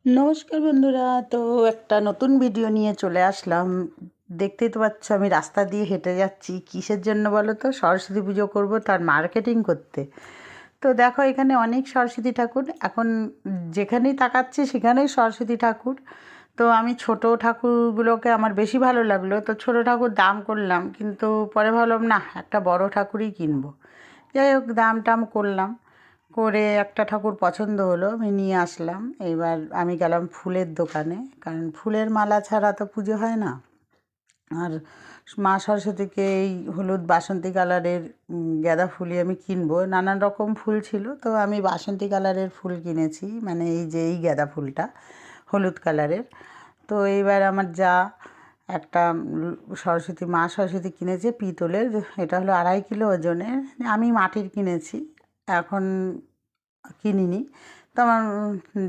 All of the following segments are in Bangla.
নমস্কার বন্ধুরা। তো একটা নতুন ভিডিও নিয়ে চলে আসলাম। দেখতেই তো পাচ্ছ আমি রাস্তা দিয়ে হেঁটে যাচ্ছি। কিসের জন্য বলো তো? সরস্বতী পুজো করব, তার মার্কেটিং করতে। তো দেখো এখানে অনেক সরস্বতী ঠাকুর, এখন যেখানেই তাকাচ্ছি সেখানেই সরস্বতী ঠাকুর। তো আমি ছোট ঠাকুরগুলোকে আমার বেশি ভালো লাগলো, তো ছোট ঠাকুর দাম করলাম, কিন্তু পরে ভাবলাম না, একটা বড় ঠাকুরই কিনবো। যাই হোক, দাম টাম করলাম, করে একটা ঠাকুর পছন্দ হলো, আমি নিয়ে আসলাম। এবার আমি গেলাম ফুলের দোকানে, কারণ ফুলের মালা ছাড়া তো পুজো হয় না। আর মা সরস্বতীকে এই হলুদ বাসন্তী কালারের গাঁদা ফুলই আমি কিনবো। নানান রকম ফুল ছিল, তো আমি বাসন্তী কালারের ফুল কিনেছি, মানে এই যে এই গাঁদা ফুলটা হলুদ কালারের। তো এইবার আমার যা একটা সরস্বতী মা সরস্বতী কিনেছে পিতলের, এটা হলো 2.5 কিলো ওজনের। আমি মাটির কিনেছি, এখন কিনিনি। তো আমার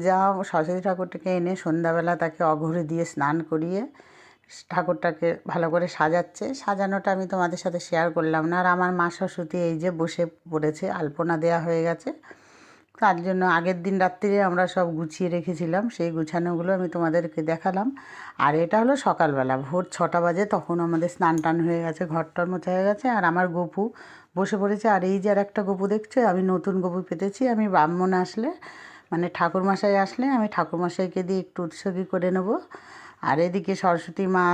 যা সরস্বতী ঠাকুরটাকে এনে সন্ধ্যাবেলা তাকে অঘরে দিয়ে স্নান করিয়ে ঠাকুরটাকে ভালো করে সাজাচ্ছে। সাজানোটা আমি তোমাদের সাথে শেয়ার করলাম না। আর আমার মা সরস্বতী এই যে বসে পড়েছে, আলপনা দেওয়া হয়ে গেছে। তার জন্য আগের দিন রাত্রিরে আমরা সব গুছিয়ে রেখেছিলাম, সেই গুছানোগুলো আমি তোমাদেরকে দেখালাম। আর এটা হলো সকালবেলা, ভোর 6টা বাজে, তখন আমাদের স্নান টান হয়ে গেছে, ঘরটর মোছা হয়ে গেছে, আর আমার গপু বসে পড়েছে। আর এই যে আর একটা গপু দেখছো, আমি নতুন গপু পেতেছি। আমি ব্রাহ্মণ আসলে, মানে ঠাকুরমশাই আসলে আমি ঠাকুরমশাইকে দিয়ে একটু উৎসর্গী করে নেব। আর এদিকে সরস্বতী মা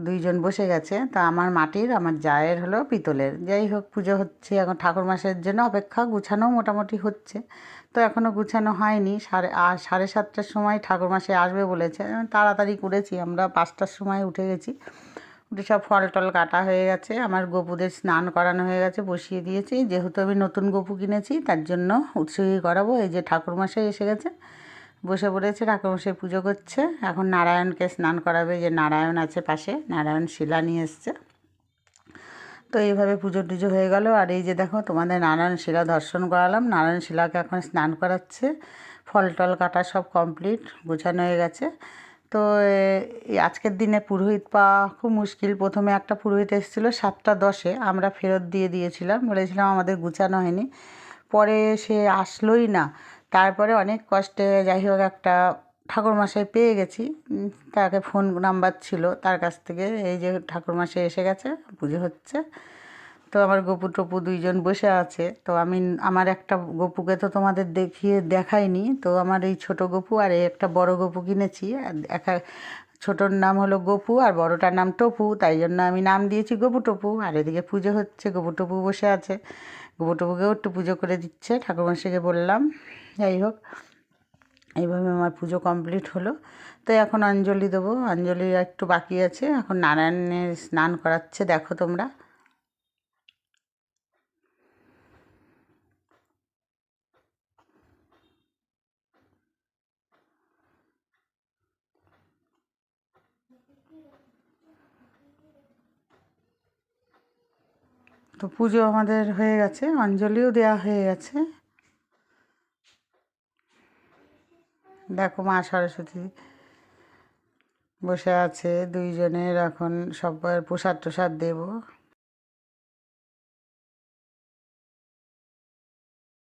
দুইজন বসে গেছে, তা আমার মাটির, আমার জায়ের হলো পিতলের। যাই হোক, পুজো হচ্ছে এখন, ঠাকুরমশাইয়ের জন্য অপেক্ষা, গুছানো মোটামুটি হচ্ছে। তো এখনও গুছানো হয়নি। 7:30টার সময় ঠাকুরমশাই আসবে বলেছে। তাড়াতাড়ি করেছি, আমরা 5টার সময় উঠে গেছি। উঠে সব ফল টল কাটা হয়ে গেছে, আমার গপুদের স্নান করানো হয়ে গেছে, বসিয়ে দিয়েছি। যেহেতু আমি নতুন গপু কিনেছি, তার জন্য উৎসর্গী করাবো। এই যে ঠাকুরমশাই এসে গেছে, বসে পড়েছে, ঠাকুরমশাই পুজো করছে। এখন নারায়ণকে স্নান করাবে, যে নারায়ণ আছে পাশে, নারায়ণ শিলা নিয়ে এসছে। তো এইভাবে পুজো টুজো হয়ে গেল। আর এই যে দেখো, তোমাদের নারায়ণ শিলা দর্শন করালাম। নারায়ণ শিলাকে এখন স্নান করাচ্ছে, ফল টল কাটা সব কমপ্লিট, গোছানো হয়ে গেছে। তো এই আজকের দিনে পুরোহিত পাওয়া খুব মুশকিল। প্রথমে একটা পুরোহিত এসেছিলো 7টা 10-এ, আমরা ফেরত দিয়ে দিয়েছিলাম, বলেছিলাম আমাদের গুছানো হয়নি। পরে সে আসলোই না। তারপরে অনেক কষ্টে যাই হোক একটা ঠাকুরমশাই পেয়ে গেছি। তাকে ফোন নাম্বার ছিল তার কাছ থেকে। এই যে ঠাকুরমশাই এসে গেছে, পুজো হচ্ছে। তো আমার গপু টপু দুইজন বসে আছে। তো আমি আমার একটা গপুকে তো তোমাদের দেখাইনি। তো আমার এই ছোট গপু আর এই একটা বড় গপু কিনেছি। ছোটোর নাম হলো গপু আর বড়টার নাম টপু, তাই জন্য আমি নাম দিয়েছি গপু টপু। আর এদিকে পুজো হচ্ছে, গপু টপু বসে আছে, গপু টপুকেও একটু পুজো করে দিচ্ছে, ঠাকুরমশাইকে বললাম। যাই হোক, এইভাবে আমার পুজো কমপ্লিট হলো। তো এখন অঞ্জলি দেবো, অঞ্জলি একটু বাকি আছে। এখন নারায়ণের স্নান করাচ্ছে, দেখো তোমরা। তো পুজো আমাদের হয়ে গেছে, অঞ্জলিও দেওয়া হয়ে গেছে। দেখো মা সরস্বতী বসে আছে, দুইজনের এখন সবার প্রসাদ টসাদ দেবো।